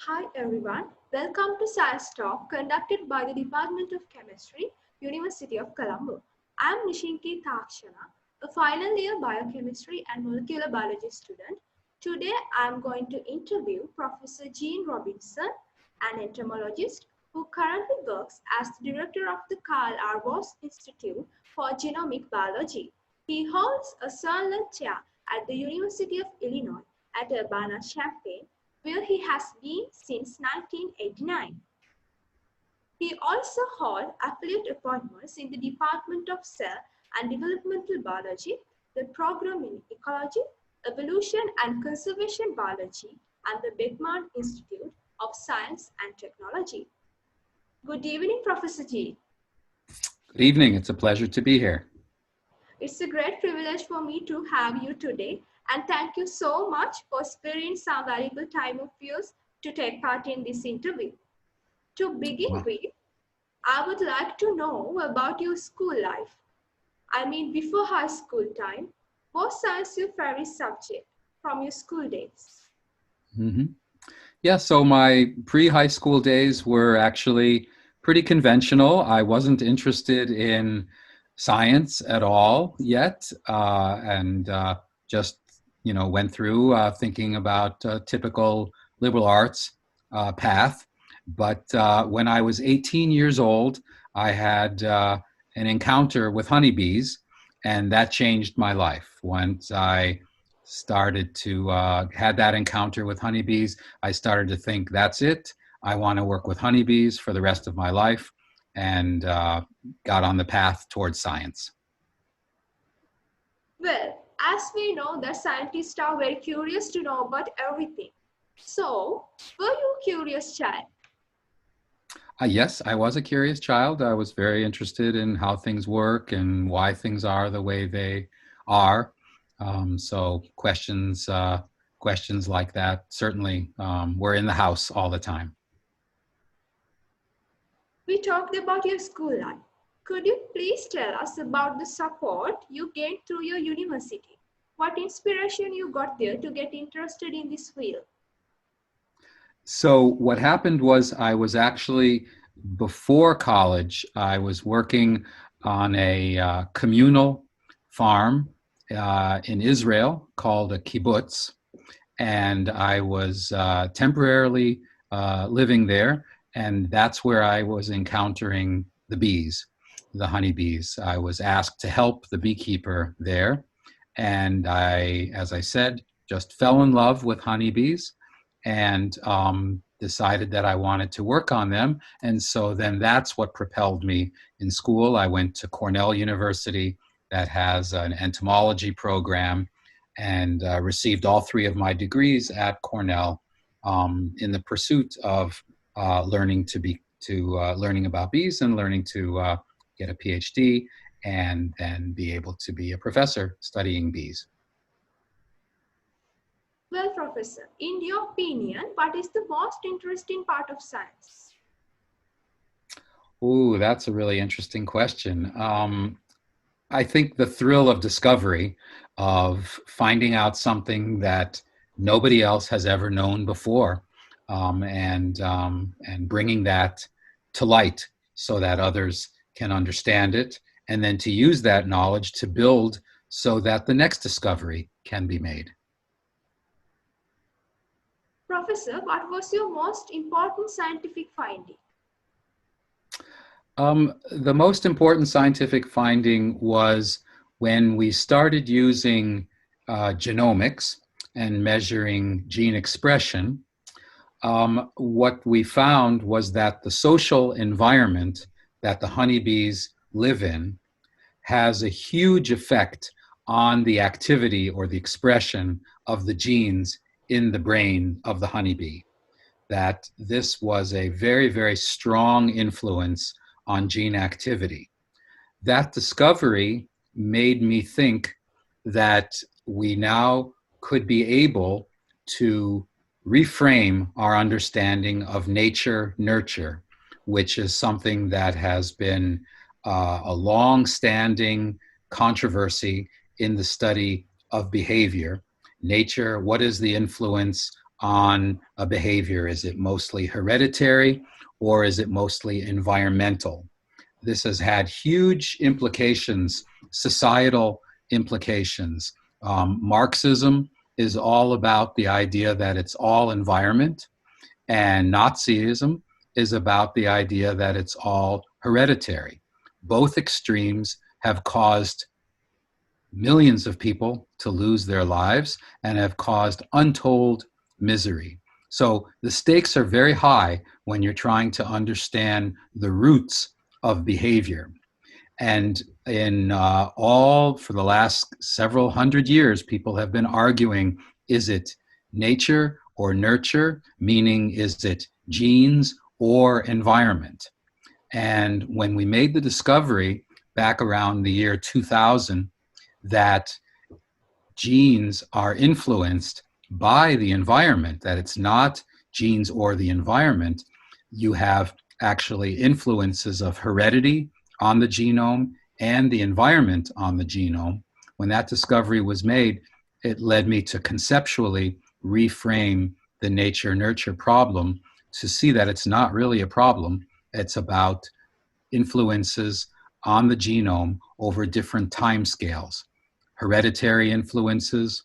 Hi everyone, welcome to Science Talk conducted by the Department of Chemistry, University of Colombo. I am Nishinki Thakshana, a final year biochemistry and molecular biology student. Today I am going to interview Professor Jean Robinson, an entomologist who currently works as the director of the Carl R. Voss Institute for Genomic Biology. He holds a Sutherland Chair at the University of Illinois at Urbana-Champaign, where he has been since 1989. He also holds affiliate appointments in the Department of Cell and Developmental Biology, the Program in Ecology, Evolution and Conservation Biology, and the Beckman Institute of Science and Technology. Good evening, Professor G. Good evening. It's a pleasure to be here. It's a great privilege for me to have you today, and thank you so much for sparing some valuable time of yours to take part in this interview. To begin with, I would like to know about your school life. I mean, before high school time, was science your favorite subject from your school days? Yeah, so my pre-high school days were actually pretty conventional. I wasn't interested in science at all yet, and just went through thinking about typical liberal arts path. But when I was 18 years old, I had an encounter with honeybees, and that changed my life. Once I started to had that encounter with honeybees, I started to think, that's it. I want to work with honeybees for the rest of my life, and got on the path towards science. Well, as we know that scientists are very curious to know about everything. So, were you a curious child? Yes, I was a curious child. I was very interested in how things work and why things are the way they are. So questions like that certainly were in the house all the time. We talked about your school life. Could you please tell us about the support you gained through your university? What inspiration you got there to get interested in this field? So what happened was I was actually, before college, I was working on a communal farm in Israel called a kibbutz. And I was temporarily living there. And that's where I was encountering the bees, the honeybees. I was asked to help the beekeeper there. And I, as I said, just fell in love with honeybees and decided that I wanted to work on them. And so then that's what propelled me in school. I went to Cornell University that has an entomology program, and received all three of my degrees at Cornell in the pursuit of learning about bees and learning to get a PhD and then be able to be a professor studying bees. Well, Professor, in your opinion, what is the most interesting part of science? Ooh, that's a really interesting question. I think the thrill of discovery, of finding out something that nobody else has ever known before, and bringing that to light so that others can understand it, and then to use that knowledge to build so that the next discovery can be made. Professor, what was your most important scientific finding? The most important scientific finding was when we started using genomics and measuring gene expression. What we found was that the social environment that the honeybees live in has a huge effect on the activity or the expression of the genes in the brain of the honeybee. That this was a very, very strong influence on gene activity. That discovery made me think that we now could be able to reframe our understanding of nature nurture, which is something that has been a long-standing controversy in the study of behavior. Nature, what is the influence on a behavior? Is it mostly hereditary or is it mostly environmental? This has had huge implications, societal implications. Marxism is all about the idea that it's all environment, and Nazism is about the idea that it's all hereditary. Both extremes have caused millions of people to lose their lives and have caused untold misery. So the stakes are very high when you're trying to understand the roots of behavior. And in for the last several hundred years, people have been arguing, is it nature or nurture? Meaning, is it genes or environment? And when we made the discovery back around the year 2000 that genes are influenced by the environment, that it's not genes or the environment, you have actually influences of heredity on the genome and the environment on the genome. When that discovery was made, it led me to conceptually reframe the nature-nurture problem to see that it's not really a problem. It's about influences on the genome over different time scales. Hereditary influences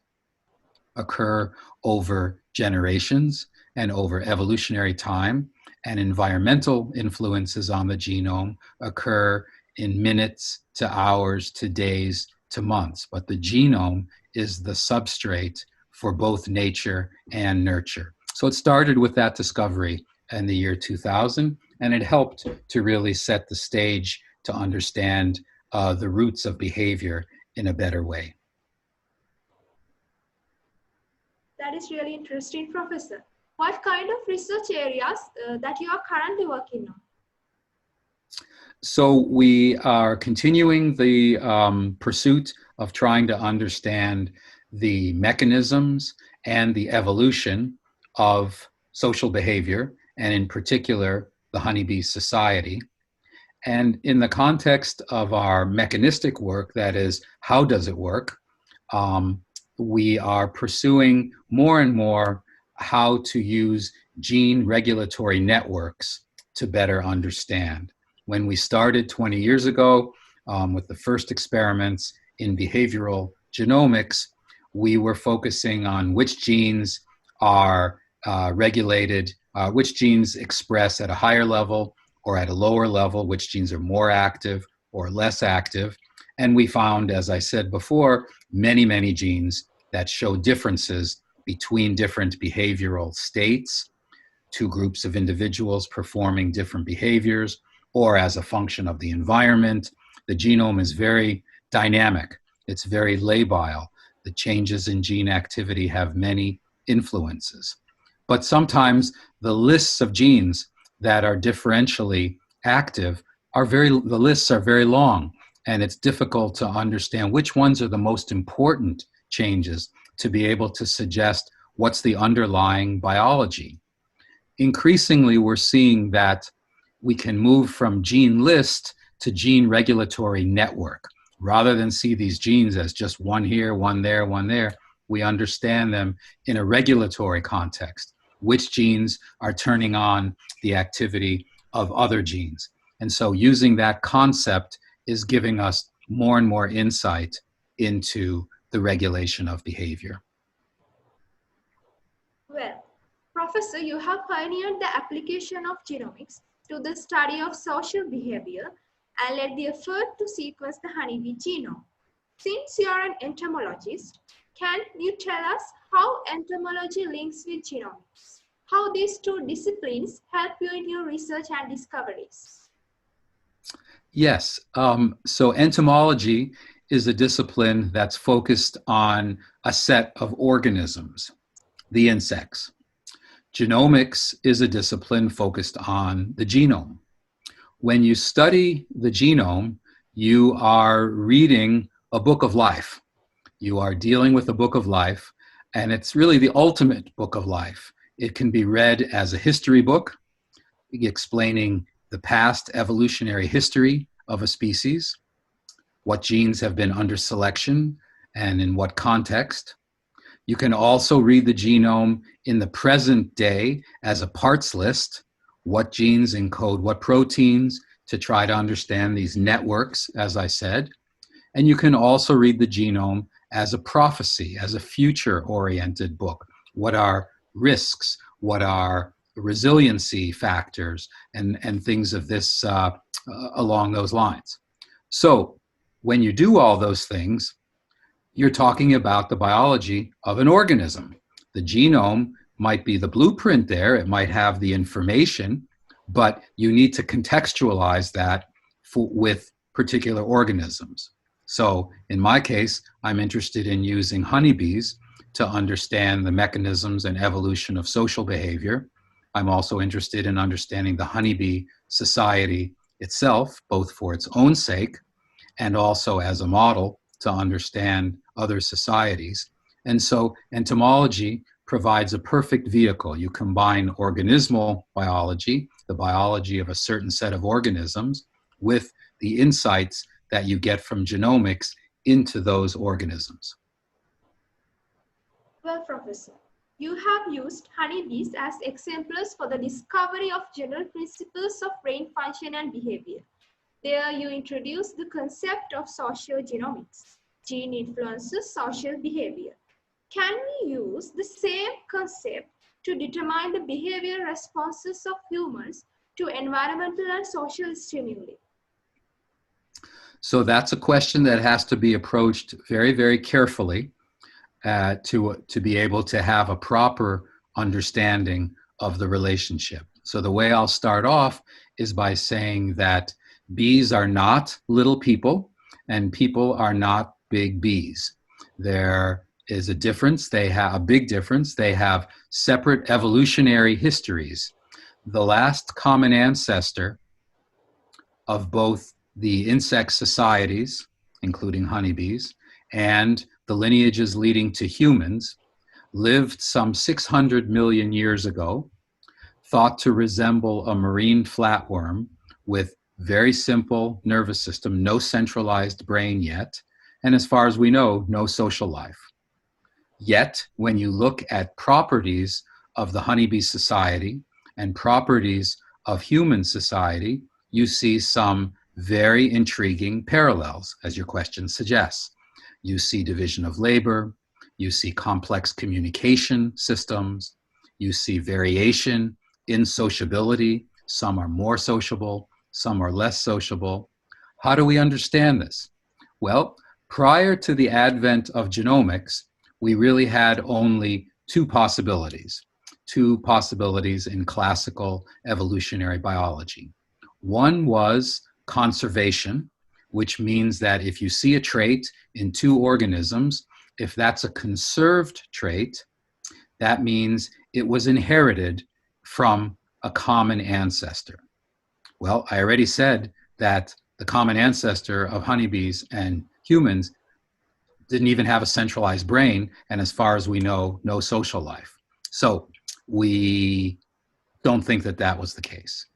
occur over generations and over evolutionary time, and environmental influences on the genome occur in minutes to hours to days to months. But the genome is the substrate for both nature and nurture. So it started with that discovery in the year 2000, and it helped to really set the stage to understand the roots of behavior in a better way. That is really interesting, Professor. What kind of research areas that you are currently working on? So we are continuing the pursuit of trying to understand the mechanisms and the evolution of social behavior, and in particular, the honeybee society. And in the context of our mechanistic work, that is, how does it work? We are pursuing more and more how to use gene regulatory networks to better understand. When we started 20 years ago with the first experiments in behavioral genomics, we were focusing on which genes are regulated, which genes express at a higher level or at a lower level, which genes are more active or less active. And we found, as I said before, many, many genes that show differences between different behavioral states, two groups of individuals performing different behaviors, or as a function of the environment. The genome is very dynamic. It's very labile. The changes in gene activity have many influences. But sometimes the lists of genes that are differentially active the lists are very long, and it's difficult to understand which ones are the most important changes to be able to suggest what's the underlying biology. Increasingly, we're seeing that we can move from gene list to gene regulatory network. Rather than see these genes as just one here, one there, one there, we understand them in a regulatory context. Which genes are turning on the activity of other genes? And so using that concept is giving us more and more insight into the regulation of behavior. Well, Professor, you have pioneered the application of genomics to the study of social behavior and led the effort to sequence the honeybee genome. Since you are an entomologist, can you tell us how entomology links with genomics? How these two disciplines help you in your research and discoveries? Yes. So entomology is a discipline that's focused on a set of organisms, the insects. Genomics is a discipline focused on the genome. When you study the genome, you are reading a book of life. You are dealing with a book of life, and it's really the ultimate book of life. It can be read as a history book, explaining the past evolutionary history of a species, what genes have been under selection and in what context. You can also read the genome in the present day as a parts list, what genes encode what proteins, to try to understand these networks, as I said. And you can also read the genome as a prophecy, as a future-oriented book. What are risks? What are resiliency factors? And things of this along those lines. So when you do all those things, you're talking about the biology of an organism. The genome might be the blueprint there, it might have the information, but you need to contextualize that with particular organisms. So in my case, I'm interested in using honeybees to understand the mechanisms and evolution of social behavior. I'm also interested in understanding the honeybee society itself, both for its own sake and also as a model to understand other societies. And so entomology provides a perfect vehicle. You combine organismal biology, the biology of a certain set of organisms, with the insights that you get from genomics into those organisms. Well, Professor, you have used honeybees as exemplars for the discovery of general principles of brain function and behavior. There you introduce the concept of social genomics. Gene influences social behavior. Can we use the same concept to determine the behavioral responses of humans to environmental and social stimuli? So that's a question that has to be approached very, very carefully to be able to have a proper understanding of the relationship. So the way I'll start off is by saying that bees are not little people and people are not big bees. There is a difference. They have a big difference. They have separate evolutionary histories. The last common ancestor of both the insect societies, including honeybees, and the lineages leading to humans lived some 600 million years ago, thought to resemble a marine flatworm with very simple nervous system, no centralized brain yet, and as far as we know, no social life. Yet, when you look at properties of the honeybee society and properties of human society, you see some very intriguing parallels, as your question suggests. You see division of labor, you see complex communication systems, you see variation in sociability. Some are more sociable, some are less sociable. How do we understand this? Well, prior to the advent of genomics, we really had only two possibilities in classical evolutionary biology. One was conservation, which means that if you see a trait in two organisms, if that's a conserved trait, that means it was inherited from a common ancestor. Well, I already said that the common ancestor of honeybees and humans didn't even have a centralized brain, and as far as we know, no social life. So we don't think that that was the case.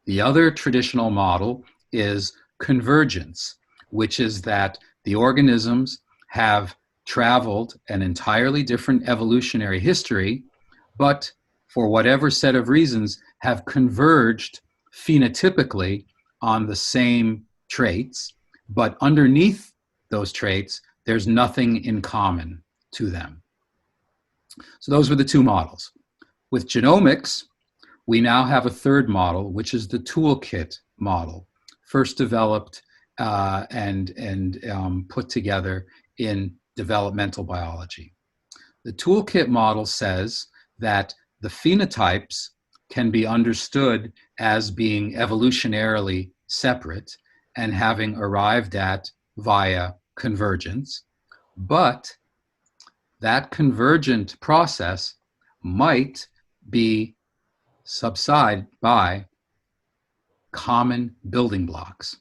The other traditional model is convergence, which is that the organisms have traveled an entirely different evolutionary history, but for whatever set of reasons have converged phenotypically on the same traits, but underneath those traits, there's nothing in common to them. So those were the two models. With genomics, we now have a third model, which is the toolkit model, first developed and put together in developmental biology. The toolkit model says that the phenotypes can be understood as being evolutionarily separate and having arrived at via convergence, but that convergent process might be subsided by common building blocks.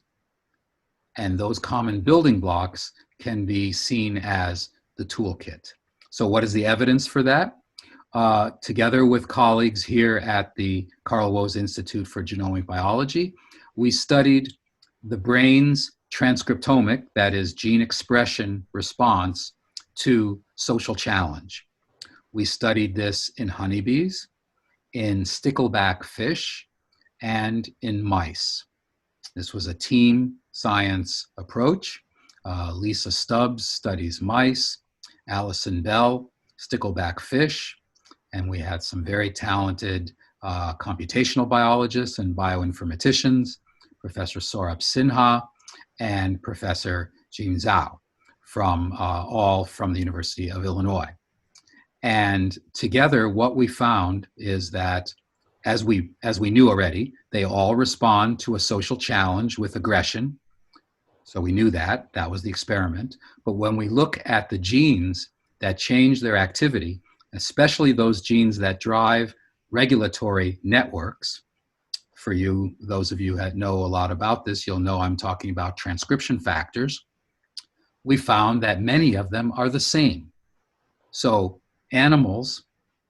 And those common building blocks can be seen as the toolkit. So what is the evidence for that? Together with colleagues here at the Carl Woese Institute for Genomic Biology, we studied the brain's transcriptomic, that is gene expression response to social challenge. We studied this in honeybees, in stickleback fish, and in mice. This was a team science approach. Lisa Stubbs studies mice, Allison Bell, stickleback fish, and we had some very talented computational biologists and bioinformaticians, Professor Saurabh Sinha and Professor Jean Zhao, all from the University of Illinois. And together, what we found is that, as we knew already, they all respond to a social challenge with aggression. So we knew that. That was the experiment. But when we look at the genes that change their activity, especially those genes that drive regulatory networks, for you, those of you that know a lot about this, you'll know I'm talking about transcription factors. We found that many of them are the same. So animals,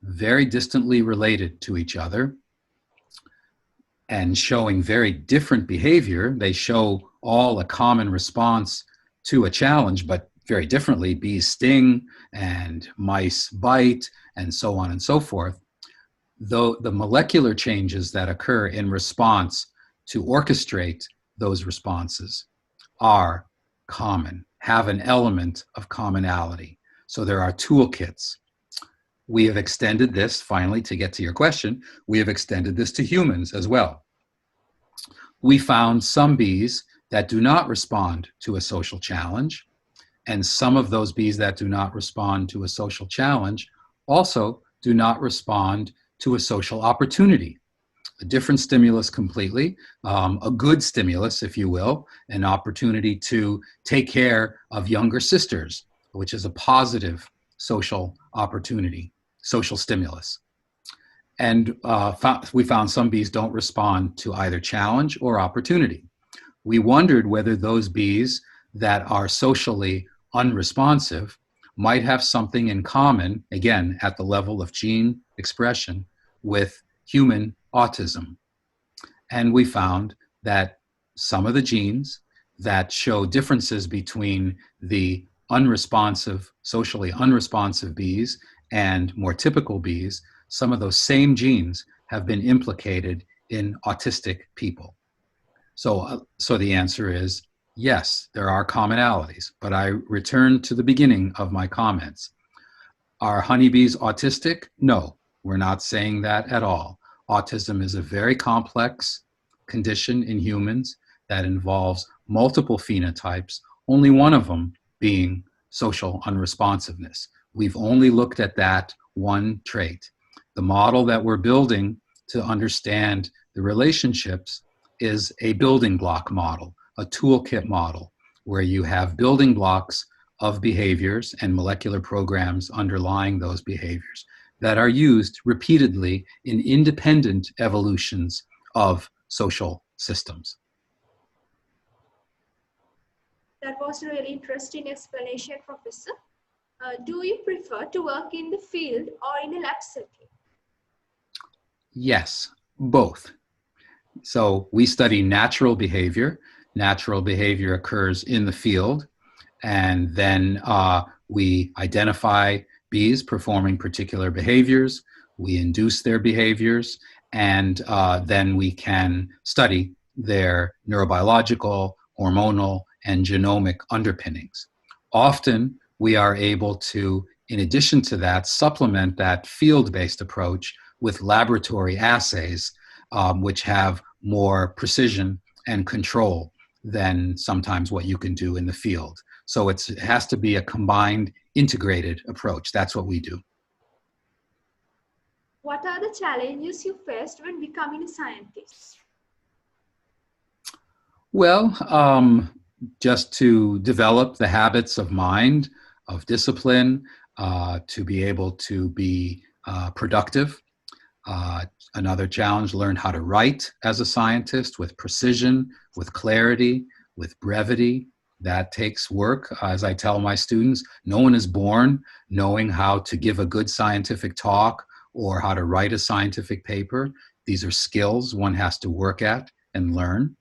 very distantly related to each other and showing very different behavior, they show all a common response to a challenge, but very differently. Bees sting and mice bite and so on and so forth. Though the molecular changes that occur in response to orchestrate those responses are common, have an element of commonality. So there are toolkits. We have extended this, finally, to get to your question, we have extended this to humans as well. We found some bees that do not respond to a social challenge, and some of those bees that do not respond to a social challenge also do not respond to a social opportunity. A different stimulus completely, a good stimulus, if you will, an opportunity to take care of younger sisters, which is a positive social opportunity, social stimulus. And we found some bees don't respond to either challenge or opportunity. We wondered whether those bees that are socially unresponsive might have something in common, again, at the level of gene expression, with human autism. And we found that some of the genes that show differences between the unresponsive, socially unresponsive bees and more typical bees, some of those same genes have been implicated in autistic people. So the answer is yes, there are commonalities, but I return to the beginning of my comments. Are honeybees autistic? No, we're not saying that at all. Autism is a very complex condition in humans that involves multiple phenotypes, only one of them being social unresponsiveness. We've only looked at that one trait. The model that we're building to understand the relationships is a building block model, a toolkit model, where you have building blocks of behaviors and molecular programs underlying those behaviors that are used repeatedly in independent evolutions of social systems. That was a really interesting explanation, Professor. Do you prefer to work in the field or in a lab setting? Yes, both. So we study natural behavior. Natural behavior occurs in the field, and then we identify bees performing particular behaviors. We induce their behaviors, and then we can study their neurobiological, hormonal, and genomic underpinnings. Often, we are able to, in addition to that, supplement that field-based approach with laboratory assays, which have more precision and control than sometimes what you can do in the field. So it has to be a combined, integrated approach. That's what we do. What are the challenges you faced when becoming a scientist? Well, just to develop the habits of mind, of discipline, to be able to be productive. Another challenge, learn how to write as a scientist with precision, with clarity, with brevity. That takes work. As I tell my students, no one is born knowing how to give a good scientific talk or how to write a scientific paper. These are skills one has to work at and learn.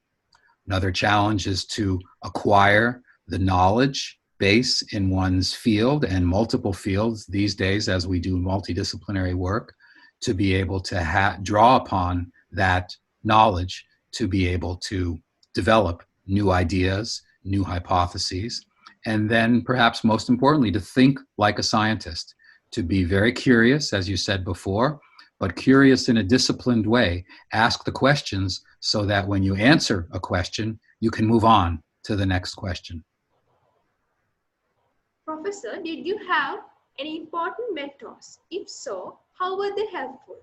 Another challenge is to acquire the knowledge base in one's field and multiple fields these days as we do multidisciplinary work, to be able to draw upon that knowledge to be able to develop new ideas, new hypotheses, and then perhaps most importantly, to think like a scientist, to be very curious, as you said before, but curious in a disciplined way. Ask the questions so that when you answer a question, you can move on to the next question. Professor, did you have any important mentors? If so, how were they helpful?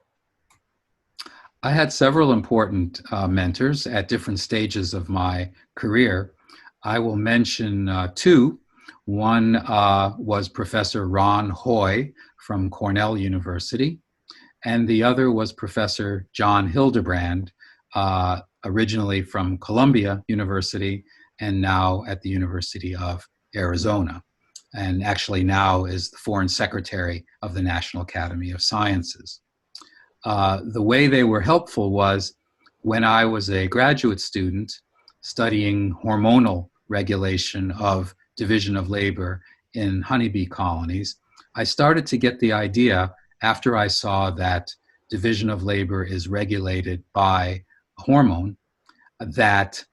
I had several important mentors at different stages of my career. I will mention two. One was Professor Ron Hoy from Cornell University, and the other was Professor John Hildebrand, originally from Columbia University and now at the University of Arizona, and actually now is the Foreign Secretary of the National Academy of Sciences. The way they were helpful was when I was a graduate student studying hormonal regulation of division of labor in honeybee colonies, I started to get the idea after I saw that division of labor is regulated by a hormone, that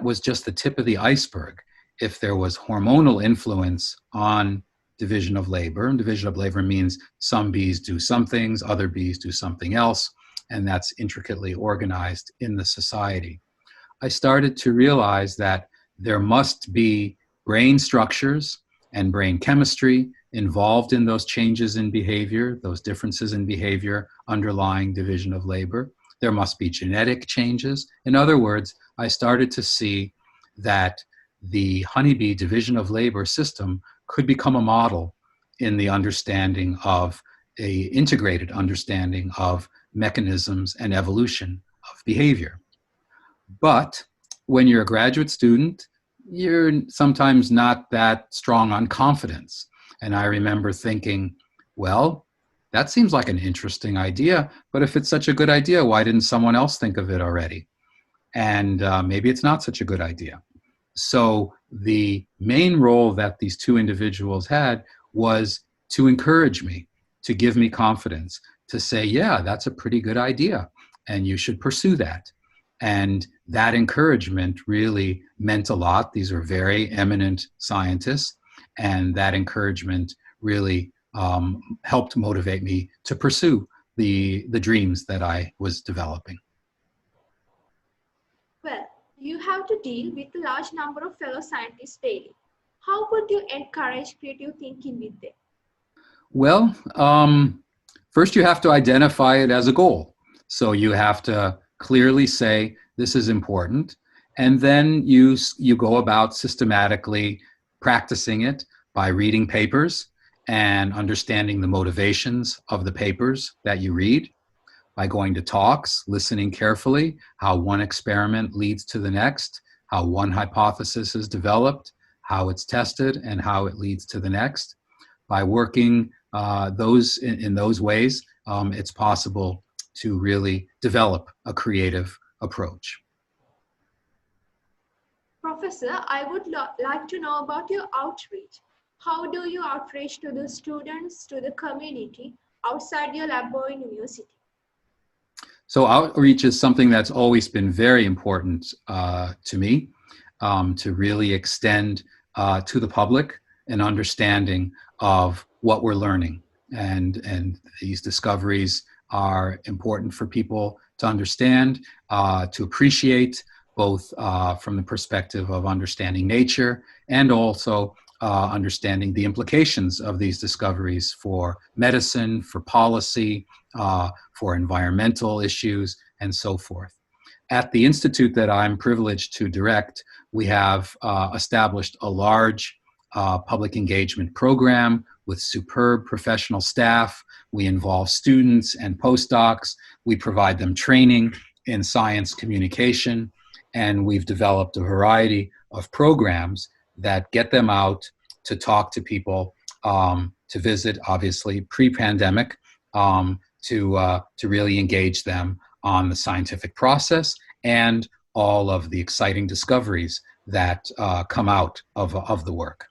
was just the tip of the iceberg. If there was hormonal influence on division of labor, and division of labor means some bees do some things, other bees do something else, and that's intricately organized in the society. I started to realize that there must be brain structures and brain chemistry involved in those changes in behavior, those differences in behavior underlying division of labor. There must be genetic changes. In other words, I started to see that the honeybee division of labor system could become a model in the understanding of a integrated understanding of mechanisms and evolution of behavior. But when you're a graduate student, you're sometimes not that strong on confidence. And I remember thinking, well, that seems like an interesting idea, but if it's such a good idea, why didn't someone else think of it already? And maybe it's not such a good idea. So the main role that these two individuals had was to encourage me, to give me confidence, to say, yeah, that's a pretty good idea, and you should pursue that. And that encouragement really meant a lot. These are very eminent scientists, and that encouragement really helped motivate me to pursue the dreams that I was developing. Well, you have to deal with a large number of fellow scientists daily. How would you encourage creative thinking with them? Well, first you have to identify it as a goal. So you have to clearly say, this is important. And then you go about systematically practicing it by reading papers and understanding the motivations of the papers that you read, by going to talks, listening carefully, how one experiment leads to the next, how one hypothesis is developed, how it's tested, and how it leads to the next. By working in those ways, it's possible to really develop a creative approach. Professor, I would like to know about your outreach. How do you outreach to the students, to the community, outside your lab or university? So outreach is something that's always been very important to me, to really extend to the public an understanding of what we're learning. And these discoveries are important for people to understand, to appreciate, both from the perspective of understanding nature and also understanding the implications of these discoveries for medicine, for policy, for environmental issues, and so forth. At the institute that I'm privileged to direct, we have established a large public engagement program with superb professional staff. We involve students and postdocs. We provide them training in science communication, and we've developed a variety of programs that get them out to talk to people, to visit, obviously, pre-pandemic, to really engage them on the scientific process and all of the exciting discoveries that come out of the work.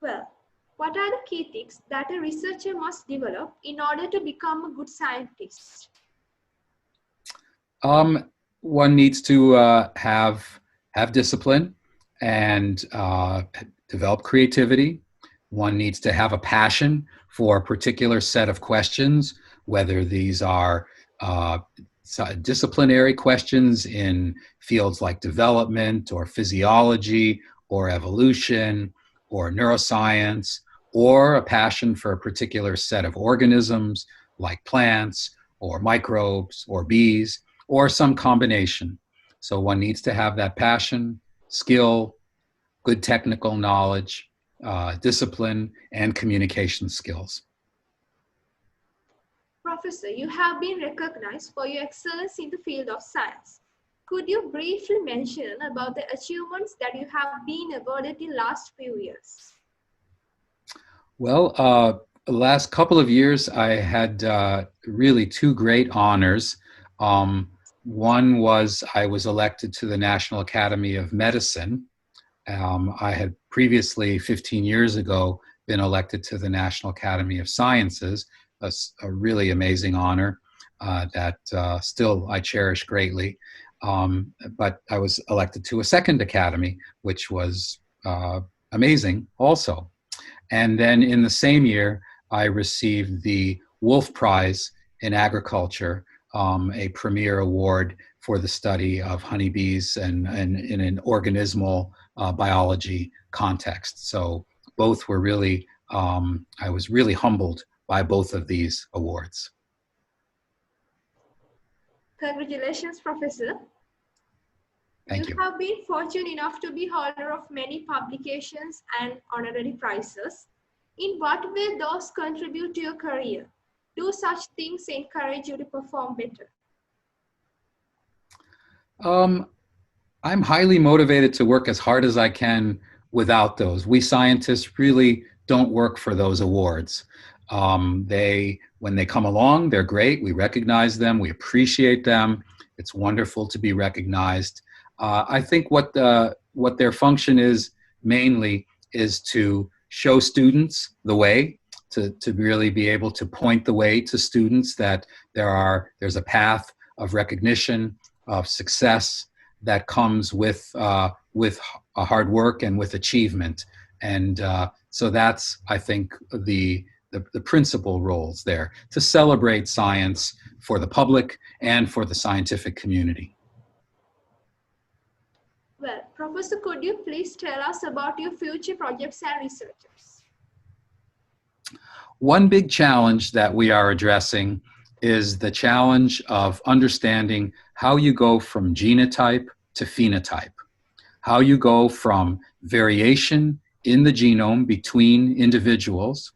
Well, what are the key things that a researcher must develop in order to become a good scientist? One needs to have discipline and develop creativity. One needs to have a passion for a particular set of questions, whether these are disciplinary questions in fields like development or physiology or evolution or neuroscience, or a passion for a particular set of organisms like plants or microbes or bees, or some combination. So one needs to have that passion, skill, good technical knowledge, discipline, and communication skills. Professor, you have been recognized for your excellence in the field of science. Could you briefly mention about the achievements that you have been awarded in the last few years? Well, the last couple of years, I had really two great honors. One was I was elected to the National Academy of Medicine. I had previously, 15 years ago, been elected to the National Academy of Sciences, a really amazing honor that still I cherish greatly. But I was elected to a second academy, which was amazing also. And then in the same year, I received the Wolf Prize in Agriculture, a premier award for the study of honeybees and in an organismal biology context. So both were really, I was really humbled by both of these awards. Congratulations, Professor. Thank you. You have been fortunate enough to be holder of many publications and honorary prizes. In what way those contribute to your career? Do such things encourage you to perform better? I'm highly motivated to work as hard as I can without those. We scientists really don't work for those awards. When they come along, they're great. We recognize them. We appreciate them. It's wonderful to be recognized. I think what their function is mainly is to show students the way, to really be able to point the way to students that there's a path of recognition, of success that comes with hard work and with achievement. And so that's, I think, the principal roles there, to celebrate science for the public and for the scientific community. Well, Professor, could you please tell us about your future projects and researches? One big challenge that we are addressing is the challenge of understanding how you go from genotype to phenotype, how you go from variation in the genome between individuals,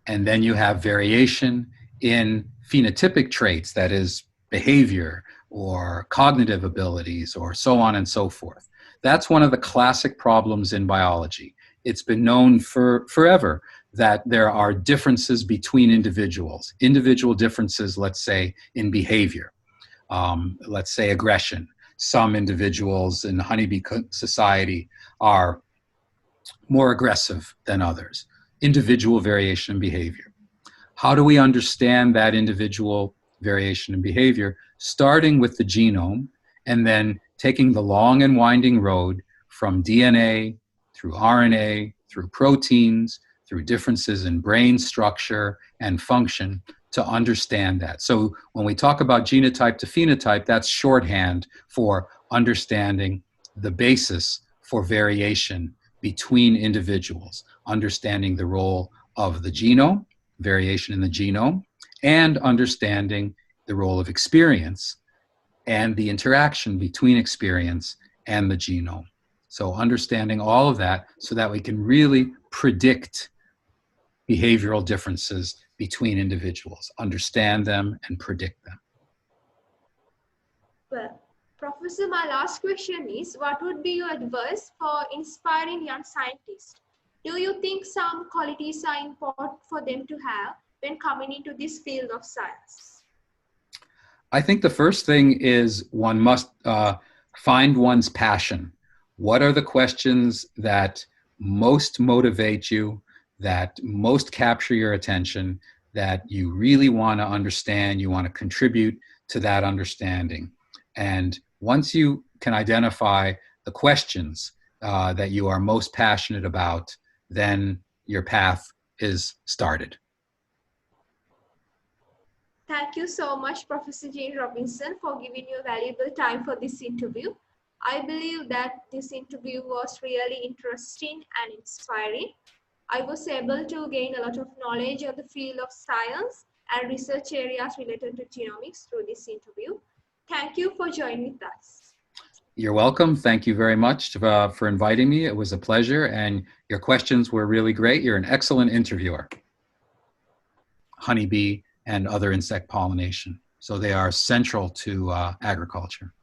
and then you have variation in phenotypic traits, that is behavior or cognitive abilities or so on and so forth. That's one of the classic problems in biology. It's been known forever that there are differences between individuals, individual differences, let's say, in behavior. Let's say aggression. Some individuals in the honeybee society are more aggressive than others. Individual variation in behavior. How do we understand that individual variation in behavior, starting with the genome and then taking the long and winding road from DNA through RNA, through proteins, through differences in brain structure and function to understand that. So when we talk about genotype to phenotype, that's shorthand for understanding the basis for variation between individuals, understanding the role of the genome, variation in the genome, and understanding the role of experience and the interaction between experience and the genome. So understanding all of that so that we can really predict behavioral differences between individuals, understand them and predict them. Well, Professor, my last question is, what would be your advice for inspiring young scientists? Do you think some qualities are important for them to have when coming into this field of science? I think the first thing is one must find one's passion. What are the questions that most motivate you, that most capture your attention, that you really want to understand, you want to contribute to that understanding? And once you can identify the questions that you are most passionate about, then your path is started. Thank you so much, Professor Jane Robinson, for giving your valuable time for this interview. I believe that this interview was really interesting and inspiring. I was able to gain a lot of knowledge of the field of science and research areas related to genomics through this interview. Thank you for joining with us. You're welcome. Thank you very much for inviting me. It was a pleasure, and your questions were really great. You're an excellent interviewer. Honeybee and other insect pollination. So they are central to agriculture.